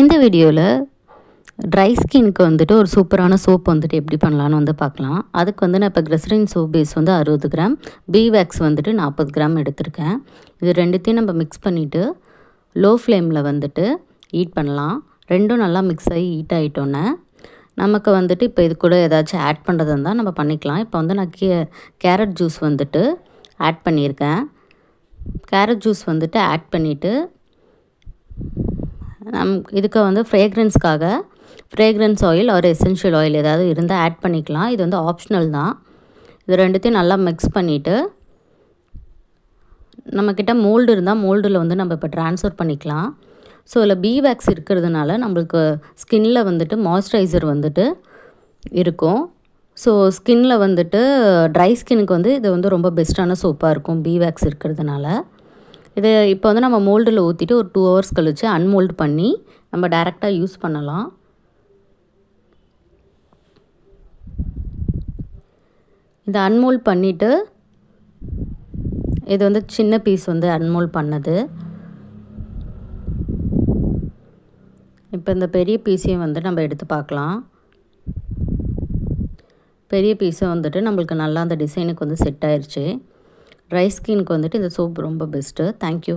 இந்த வீடியோவில் ட்ரை ஸ்கின்னுக்கு வந்துட்டு ஒரு சூப்பரான சோப் வந்துட்டு எப்படி பண்ணலான்னு வந்து பார்க்கலாம். அதுக்கு வந்து நான் இப்போ கிளிசரின் சோப் பேஸ் வந்து 60 கிராம், பீ வேக்ஸ் வந்துட்டு 40 கிராம் எடுத்திருக்கேன். இது ரெண்டுத்தையும் நம்ம மிக்ஸ் பண்ணிவிட்டு லோ ஃப்ளேமில் வந்துட்டு ஹீட் பண்ணலாம். ரெண்டும் நல்லா மிக்ஸ் ஆகி ஹீட் ஆகிட்டோன்னே நமக்கு வந்துட்டு இப்போ இது கூட ஏதாச்சும் ஆட் பண்ணுறது இருந்தால் நம்ம பண்ணிக்கலாம். இப்போ வந்து நான் கேரட் ஜூஸ் வந்துட்டு ஆட் பண்ணியிருக்கேன். கேரட் ஜூஸ் வந்துட்டு ஆட் பண்ணிவிட்டு இதுக்கு வந்து ஃப்ரேக்ரன்ஸ் ஆயில் ஒரு எசென்ஷியல் ஆயில் ஏதாவது இருந்தால் ஆட் பண்ணிக்கலாம். இது வந்து ஆப்ஷனல் தான். இது ரெண்டுத்தையும் நல்லா மிக்ஸ் பண்ணிவிட்டு நம்மக்கிட்ட மோல்டு இருந்தால் மோல்டில் வந்து நம்ம இப்போ ட்ரான்ஸ்ஃபர் பண்ணிக்கலாம். ஸோ இதில் பீ வேக்ஸ் இருக்கிறதுனால நம்மளுக்கு ஸ்கின்னில் வந்துட்டு மாய்ஸ்சரைசர் வந்துட்டு இருக்கும். ஸோ ஸ்கின்னில் வந்துட்டு ட்ரை ஸ்கின்னுக்கு வந்து இது வந்து ரொம்ப பெஸ்ட்டான சோப்பாக இருக்கும் பீ வேக்ஸ் இருக்கிறதுனால. இது இப்போ வந்து நம்ம மோல்டில் ஊற்றிட்டு ஒரு 2 ஹவர்ஸ் கழித்து அன்மோல்டு பண்ணி நம்ம டைரெக்டாக யூஸ் பண்ணலாம். இதை அன்மோல்ட் பண்ணிவிட்டு இது வந்து சின்ன பீஸ் வந்து அன்மோல்ட் பண்ணது. இப்போ இந்த பெரிய பீஸையும் வந்து நம்ம எடுத்து பார்க்கலாம். பெரிய பீஸை வந்துட்டு நம்மளுக்கு நல்லா அந்த டிசைனுக்கு வந்து செட் ஆயிடுச்சு. ட்ரை ஸ்கின்னுக்கு வந்துட்டு இந்த சோப் ரொம்ப பெஸ்ட்டு. தேங்க்யூ.